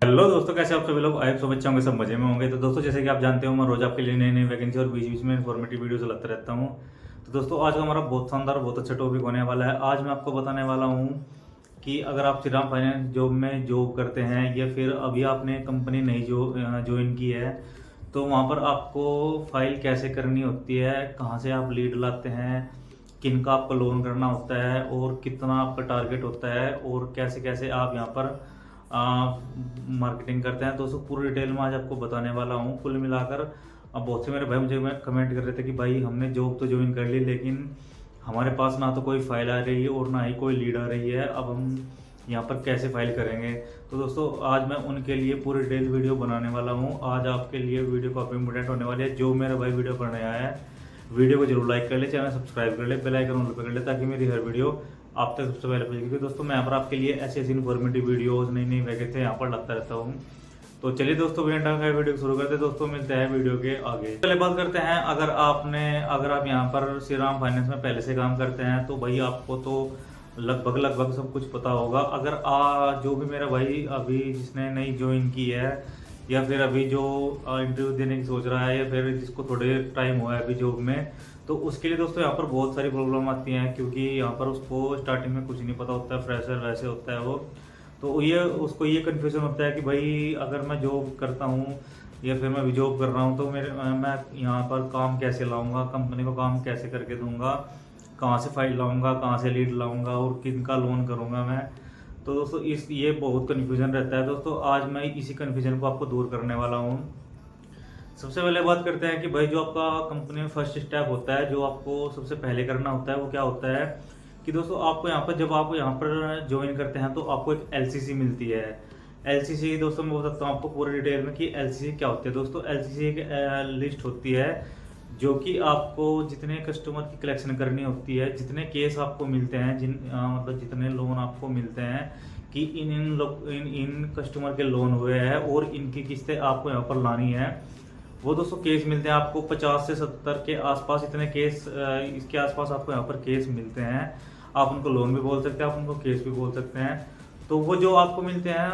Hello दोस्तों, कैसे आप सभी लोग? आई सो बच्चे होंगे, सब मजे में होंगे। तो दोस्तों, जैसे कि आप जानते हो, मैं रोज आपके लिए नई नई वैकेंसी और बीच बीच में इन्फॉर्मेटिव वीडियोस लाता रहता हूँ। तो दोस्तों, आज का हमारा बहुत शानदार, बहुत अच्छा टॉपिक होने वाला है। आज मैं आपको बताने वाला हूँ कि अगर आप श्रीराम फाइनेंस जॉब में जॉब करते हैं या फिर अभी आपने कंपनी नई ज्वाइन की है, तो वहाँ पर आपको फाइल कैसे करनी होती है, कहाँ से आप लीड लाते हैं, किन का आपको लोन करना होता है और कितना आपका टारगेट होता है और कैसे कैसे आप यहाँ पर मार्केटिंग करते हैं। दोस्तों, पूरी डिटेल में आज आपको बताने वाला हूँ। कुल मिलाकर अब बहुत से मेरे भाई मुझे कमेंट कर रहे थे कि भाई हमने जॉब तो ज्वाइन कर ली, लेकिन हमारे पास ना तो कोई फाइल आ रही है और ना ही कोई लीड आ रही है। अब हम यहाँ पर कैसे फाइल करेंगे? तो दोस्तों, आज मैं उनके लिए पूरी डिटेल वीडियो बनाने वाला हूँ। आज आपके लिए वीडियो काफ़ी इंपॉर्टेंट होने वाली है। जो मेरा भाई वीडियो पढ़ने आया है, वीडियो को जरूर लाइक कर ले, चैनल सब्सक्राइब कर ले, बेल आइकन ऑन कर ले, ताकि मेरी हर वीडियो आप तक सबसे पहले पहुंचे। क्योंकि दोस्तों, मैं यहाँ पर आपके लिए ऐसी ऐसी इन्फॉर्मेटिव वीडियोस, नई नई वैकेंसी यहाँ पर लाता रहता हूँ। तो चलिए दोस्तों, बिना टाइम का वीडियो शुरू करते हैं। दोस्तों, मिलते हैं वीडियो के आगे। पहले बात करते हैं, अगर आप यहाँ पर श्रीराम फाइनेंस में पहले से काम करते हैं तो भाई आपको तो लगभग लगभग सब कुछ पता होगा। अगर जो भी मेरा भाई अभी जिसने नई ज्वाइन की है या फिर अभी जो इंटरव्यू देने की सोच रहा है या फिर जिसको थोड़े टाइम हुआ है अभी जॉब में, तो उसके लिए दोस्तों यहाँ पर बहुत सारी प्रॉब्लम आती हैं। क्योंकि यहाँ पर उसको स्टार्टिंग में कुछ नहीं पता होता है, फ्रेशर वैसे होता है वो। तो ये उसको ये कन्फ्यूजन होता है कि भाई अगर मैं जॉब करता हूँ या फिर मैं भी जॉब कर रहा हूँ तो मैं यहाँ पर काम कैसे लाऊंगा, कंपनी को काम कैसे करके दूंगा, कहाँ से फाइल लाऊंगा, कहाँ से लीड लाऊंगा और किन का लोन करूँगा मैं। तो दोस्तों, ये बहुत कन्फ्यूजन रहता है। दोस्तों, आज मैं इसी कन्फ्यूजन को आपको दूर करने वाला हूँ। सबसे पहले बात करते हैं कि भाई जो आपका कंपनी में फर्स्ट स्टेप होता है, जो आपको सबसे पहले करना होता है, वो क्या होता है कि दोस्तों, आपको यहाँ पर जब आप यहाँ पर ज्वाइन करते हैं तो आपको एक एलसीसी मिलती है। एलसीसी दोस्तों, मैं बोल सकता हूँ आपको पूरी डिटेल में कि एलसीसी क्या होती है। दोस्तों, एलसीसी एक लिस्ट होती है जो कि आपको जितने कस्टमर की कलेक्शन करनी होती है, जितने केस आपको मिलते हैं, मतलब जितने लोन आपको मिलते हैं कि इन कस्टमर के लोन हुए हैं और इनकी किस्तें आपको यहाँ पर लानी है, वो दोस्तों केस मिलते हैं आपको 50 से 70 के आसपास। इतने केस, इसके आसपास आपको यहाँ पर केस मिलते हैं। आप उनको लोन भी बोल सकते हैं, आप उनको केस भी बोल सकते हैं। तो वो जो आपको मिलते हैं,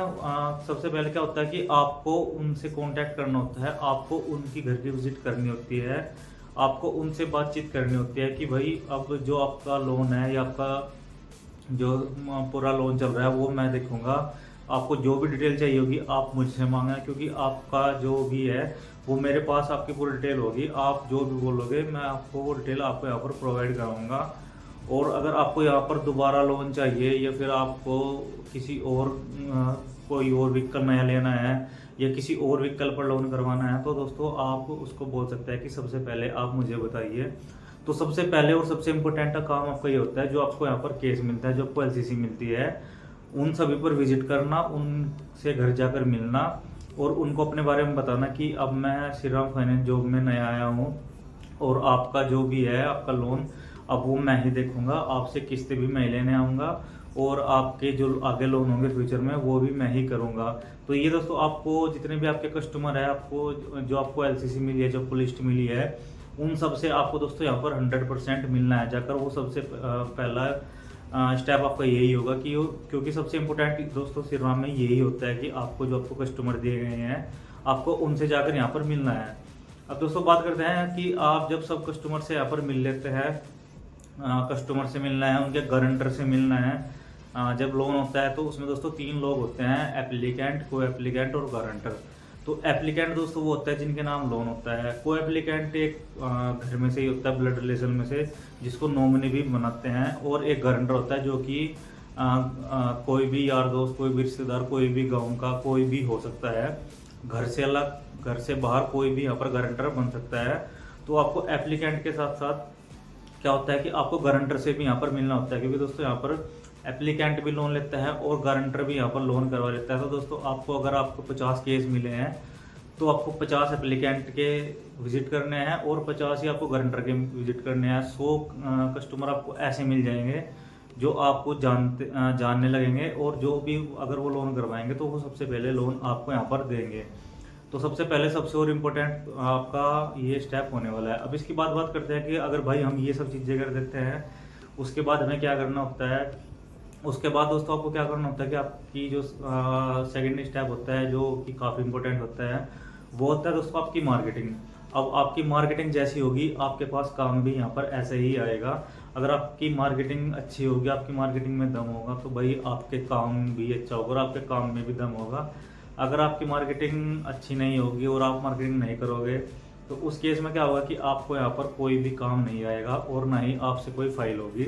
सबसे पहले क्या होता है कि आपको उनसे कांटेक्ट करना होता है, आपको उनकी घर की विजिट करनी होती है, आपको उनसे बातचीत करनी होती है कि भाई अब जो आपका लोन है या आपका जो पूरा लोन चल रहा है वो मैं देखूंगा। आपको जो भी डिटेल चाहिए होगी आप मुझसे मांगना, क्योंकि आपका जो भी है वो मेरे पास आपकी पूरी डिटेल होगी। आप जो भी बोलोगे मैं आपको वो डिटेल आपको यहाँ पर प्रोवाइड कराऊंगा। और अगर आपको यहाँ पर दोबारा लोन चाहिए या फिर आपको किसी और कोई और व्हीकल नया लेना है या किसी और व्हीकल पर लोन करवाना है, तो दोस्तों आप उसको बोल सकते हैं कि सबसे पहले आप मुझे बताइए। तो सबसे पहले और सबसे इम्पोर्टेंट काम आपका ये होता है, जो आपको यहाँ पर केस मिलता है, जो आपको एलसीसी मिलती है, उन सभी पर विजिट करना, उनसे घर जाकर मिलना और उनको अपने बारे में बताना कि अब मैं श्रीराम फाइनेंस जॉब में नया आया हूँ और आपका जो भी है आपका लोन अब वो मैं ही देखूंगा, आपसे किस्तें भी मैं लेने आऊँगा और आपके जो आगे लोन होंगे फ्यूचर में वो भी मैं ही करूँगा। तो ये दोस्तों, आपको जितने भी आपके कस्टमर है, आपको एलसीसी मिली है, जो आपको लिस्ट मिली है, उन सब से आपको दोस्तों यहाँ पर 100% मिलना है जाकर। वो सबसे पहला स्टेप आपका यही होगा कि क्योंकि सबसे इम्पोर्टेंट दोस्तों श्रीराम में यही होता है कि आपको जो आपको कस्टमर दिए गए हैं आपको उनसे जाकर यहाँ पर मिलना है। अब दोस्तों, बात करते हैं कि आप जब सब कस्टमर से यहाँ पर मिल लेते हैं, कस्टमर से मिलना है, उनके गारंटर से मिलना है। जब लोन होता है तो उसमें दोस्तों 3 लोग होते हैं, एप्लीकेंट, को एप्लीकेंट और गारंटर। तो एप्लीकेंट दोस्तों वो होता है जिनके नाम लोन होता है। को एप्लीकेंट एक घर में से ही होता है, ब्लड रिलेशन में से, जिसको नॉमिनी भी बनाते हैं। और एक गारंटर होता है जो कि कोई भी यार दोस्त, कोई भी रिश्तेदार, कोई भी गाँव का कोई भी हो सकता है, घर से अलग, घर से बाहर कोई भी यहाँ पर गारंटर बन सकता है। तो आपको एप्लीकेंट के साथ साथ क्या होता है कि आपको गारंटर से भी यहाँ पर मिलना होता है, क्योंकि दोस्तों यहाँ पर एप्लीकेंट भी लोन लेता है और गारंटर भी यहाँ पर लोन करवा लेता है। तो दोस्तों, आपको अगर आपको 50 केस मिले हैं तो आपको 50 एप्लीकेंट के विजिट करने हैं और 50 ही आपको गारंटर के विजिट करने हैं। 100 कस्टमर आपको ऐसे मिल जाएंगे जो आपको जानने लगेंगे और जो भी अगर वो लोन करवाएंगे तो वो सबसे पहले लोन आपको यहाँ पर देंगे। तो सबसे पहले सबसे और इम्पोर्टेंट आपका ये स्टेप होने वाला है। अब इसकी बात करते हैं कि अगर भाई हम ये सब चीज़ें कर देते हैं, उसके बाद हमें क्या करना होता है उसके बाद दोस्तों आपको क्या करना होता है कि आपकी जो सेकंड स्टेप होता है जो कि काफ़ी इंपॉर्टेंट होता है, वो होता है दोस्तों आपकी मार्केटिंग। अब आपकी मार्केटिंग जैसी होगी आपके पास काम भी यहाँ पर ऐसे ही आएगा। अगर आपकी मार्केटिंग अच्छी होगी, आपकी मार्केटिंग में दम होगा, तो भाई आपके काम भी अच्छा होगा और आपके काम में भी दम होगा। अगर आपकी मार्केटिंग अच्छी नहीं होगी और आप मार्केटिंग नहीं करोगे, तो उस केस में क्या होगा कि आपको यहाँ पर कोई भी काम नहीं आएगा और ना ही आपसे कोई फाइल होगी।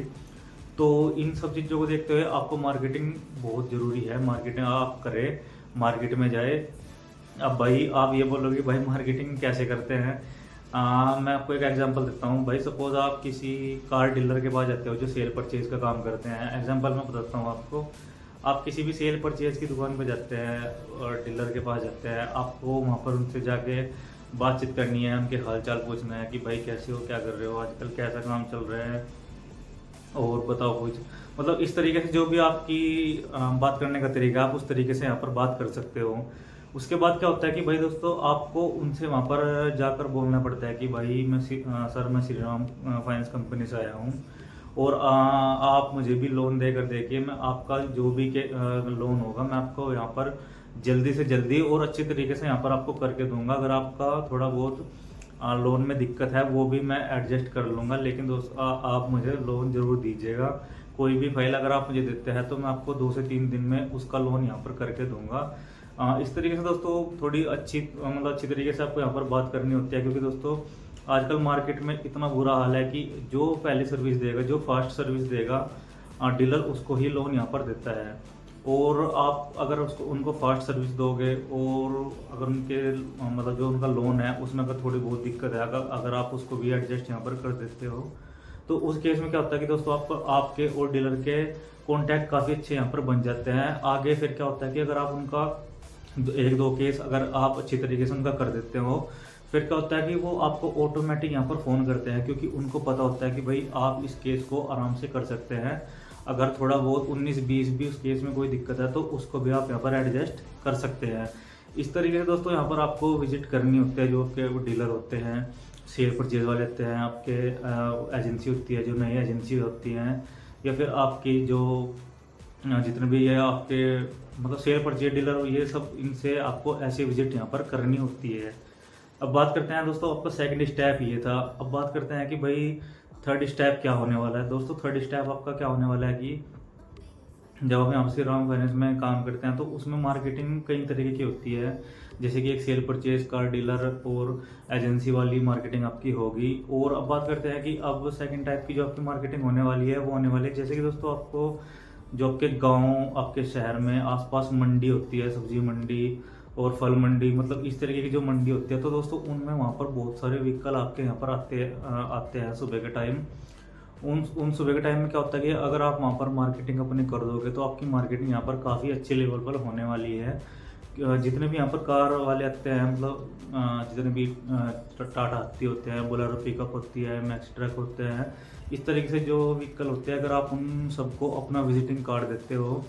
तो इन सब चीज़ों को देखते हुए आपको मार्केटिंग बहुत ज़रूरी है। मार्केटिंग आप करें, मार्केट में जाए। अब भाई आप ये बोलोगे भाई मार्केटिंग कैसे करते हैं। मैं आपको एक एग्जांपल देता हूँ। भाई सपोज आप किसी कार डीलर के पास जाते हो जो सेल परचेज का काम करते हैं। एग्जांपल मैं बताता हूँ आपको। आप किसी भी सेल परचेज की दुकान पर जाते हैं और डीलर के पास जाते हैं, आपको वहाँ पर उनसे जाके बातचीत करनी है, उनके हाल चाल पूछना है कि भाई कैसे हो, क्या कर रहे हो, आजकल कैसा काम चल रहा है और बताओ कुछ। मतलब इस तरीके से जो भी आपकी बात करने का तरीका है, आप उस तरीके से यहाँ पर बात कर सकते हो। उसके बाद क्या होता है कि भाई दोस्तों आपको उनसे वहाँ पर जाकर बोलना पड़ता है कि भाई सर मैं श्री राम फाइनेंस कंपनी से आया हूँ और आप मुझे भी लोन देकर देखिए, मैं आपका जो भी के लोन होगा मैं आपको यहाँ पर जल्दी से जल्दी और अच्छे तरीके से यहाँ पर आपको करके दूंगा। अगर आपका थोड़ा बहुत लोन में दिक्कत है वो भी मैं एडजस्ट कर लूँगा, लेकिन दोस्त आप मुझे लोन ज़रूर दीजिएगा। कोई भी फाइल अगर आप मुझे देते हैं तो मैं आपको 2 से 3 दिन में उसका लोन यहाँ पर करके दूंगा। इस तरीके से दोस्तों थोड़ी अच्छी मतलब अच्छी तरीके से आपको यहाँ पर बात करनी होती है, क्योंकि दोस्तों आजकल मार्केट में इतना बुरा हाल है कि जो पहले सर्विस देगा, जो फास्ट सर्विस देगा डीलर, उसको ही लोन यहाँ पर देता है। और आप अगर उसको उनको फास्ट सर्विस दोगे और अगर उनके मतलब जो उनका लोन है उसमें अगर थोड़ी बहुत दिक्कत है, अगर आप उसको भी एडजस्ट यहाँ पर कर देते हो, तो उस केस में क्या होता है कि दोस्तों आपको आपके और डीलर के कॉन्टैक्ट काफ़ी अच्छे यहाँ पर बन जाते हैं। आगे फिर क्या होता है कि अगर आप उनका 1-2 केस अगर आप अच्छी तरीके से उनका कर देते हो, फिर क्या होता है कि वो आपको ऑटोमेटिक यहाँ पर फ़ोन करते हैं, क्योंकि उनको पता होता है कि भाई आप इस केस को आराम से कर सकते हैं। अगर थोड़ा बहुत 19-20 भी उस केस में कोई दिक्कत है तो उसको भी आप यहाँ पर एडजस्ट कर सकते हैं। इस तरीके से दोस्तों यहाँ पर आपको विजिट करनी होती है। जो आपके वो डीलर होते हैं, सेल परचेज वाले होते हैं, आपके एजेंसी होती है, जो नई एजेंसी होती हैं, या फिर आपकी जो जितने भी ये आपके मतलब सेल परचेज डीलर, ये सब इनसे आपको ऐसे विजिट यहाँ पर करनी होती है। अब बात करते हैं दोस्तों, आपका सेकंड स्टेप ये था। अब बात करते हैं कि भाई थर्ड स्टेप क्या होने वाला है। दोस्तों थर्ड स्टेप आपका क्या होने वाला है कि जब आप यहाँ से राम फाइनेंस में काम करते हैं तो उसमें मार्केटिंग कई तरीके की होती है। जैसे कि एक सेल परचेज, कार डीलर और एजेंसी वाली मार्केटिंग आपकी होगी। और अब बात करते हैं कि अब सेकंड टाइप की जो आपकी मार्केटिंग होने वाली है वो होने वाली है, जैसे कि दोस्तों आपको जो आपके गाँव, आपके शहर में आसपास मंडी होती है, सब्जी मंडी और फल मंडी, मतलब इस तरीके की जो मंडी होती है, तो दोस्तों उनमें वहाँ पर बहुत सारे व्हीकल आपके यहाँ पर आते हैं सुबह के टाइम। उन सुबह के टाइम में क्या होता है कि अगर आप वहाँ पर मार्केटिंग अपनी कर दोगे तो आपकी मार्केटिंग यहाँ पर काफ़ी अच्छे लेवल पर होने वाली है। जितने भी यहाँ पर कार वाले आते हैं, मतलब जितने भी टाटा हाथी होते हैं, बोलेरो पिकअप होती है, मैक्स ट्रक होते हैं, इस तरीके से जो व्हीकल होते हैं, अगर आप उन सबको अपना विजिटिंग कार्ड देते हो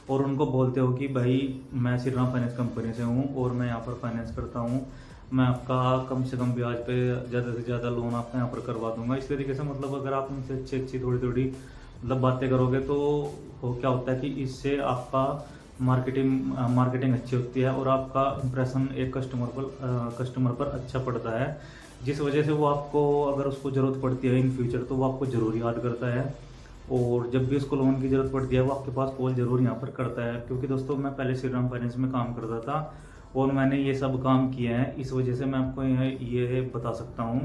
और उनको बोलते हो कि भाई मैं श्री राम फाइनेंस कंपनी से हूँ और मैं यहाँ पर फाइनेंस करता हूँ, मैं आपका कम से कम ब्याज पे ज़्यादा से ज़्यादा लोन आपका यहाँ पर करवा दूंगा। इस तरीके से मतलब अगर आप उनसे अच्छी थोड़ी मतलब बातें करोगे तो वो क्या होता है कि इससे आपका मार्केटिंग अच्छी होती है और आपका इंप्रेशन एक कस्टमर पर अच्छा पड़ता है, जिस वजह से वो आपको अगर उसको ज़रूरत पड़ती है इन फ्यूचर तो वो आपको ज़रूर याद करता है। और जब भी उसको लोन की ज़रूरत पड़ती है वो आपके पास कॉल ज़रूर यहाँ पर करता है। क्योंकि दोस्तों मैं पहले श्री राम फाइनेंस में काम करता था और मैंने ये सब काम किया है, इस वजह से मैं आपको ये बता सकता हूँ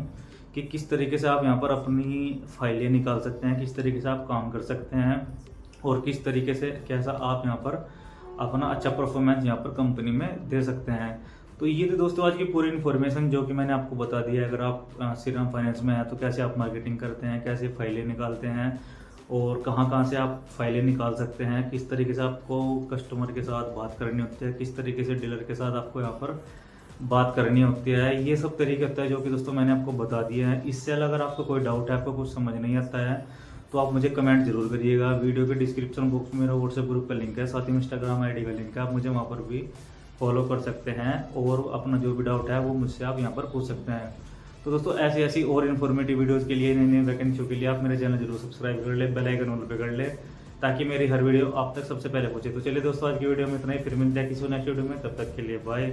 कि किस तरीके से आप यहाँ पर अपनी फाइलें निकाल सकते हैं, किस तरीके से आप काम कर सकते हैं और किस तरीके से कैसा आप यहाँ पर अपना अच्छा परफॉर्मेंस यहाँ पर कंपनी में दे सकते हैं। तो ये थी दोस्तों आज की पूरी इन्फॉर्मेशन जो कि मैंने आपको बता दी है। अगर आप श्री राम फाइनेंस में हैं तो कैसे आप मार्केटिंग करते हैं, कैसे फाइलें निकालते हैं और कहाँ से आप फाइलें निकाल सकते हैं, किस तरीके से आपको कस्टमर के साथ बात करनी होती है, किस तरीके से डीलर के साथ आपको यहाँ पर बात करनी होती है, ये सब तरीके होता है जो कि दोस्तों मैंने आपको बता दिया है। इससे अलग अगर आपको कोई डाउट है, आपको कुछ समझ नहीं आता है, तो आप मुझे कमेंट जरूर करिएगा। वीडियो के डिस्क्रिप्शन बॉक्स में मेरा व्हाट्सएप ग्रुप का लिंक है, साथ ही इंस्टाग्राम आईडी का लिंक है, आप मुझे वहाँ पर भी फॉलो कर सकते हैं और अपना जो भी डाउट है वो मुझसे आप यहाँ पर पूछ सकते हैं। तो दोस्तों ऐसी और इन्फॉर्मेटिव वीडियोस के लिए, नई वैकेंसियों के लिए आप मेरे चैनल जरूर सब्सक्राइब कर ले, बेल आइकन ऑन पे कर ले, ताकि मेरी हर वीडियो आप तक सबसे पहले पहुंचे। तो चलिए दोस्तों, आज की वीडियो में इतना ही, फिर मिलते हैं किसी नेक्स्ट वीडियो में, तब तक के लिए बाय।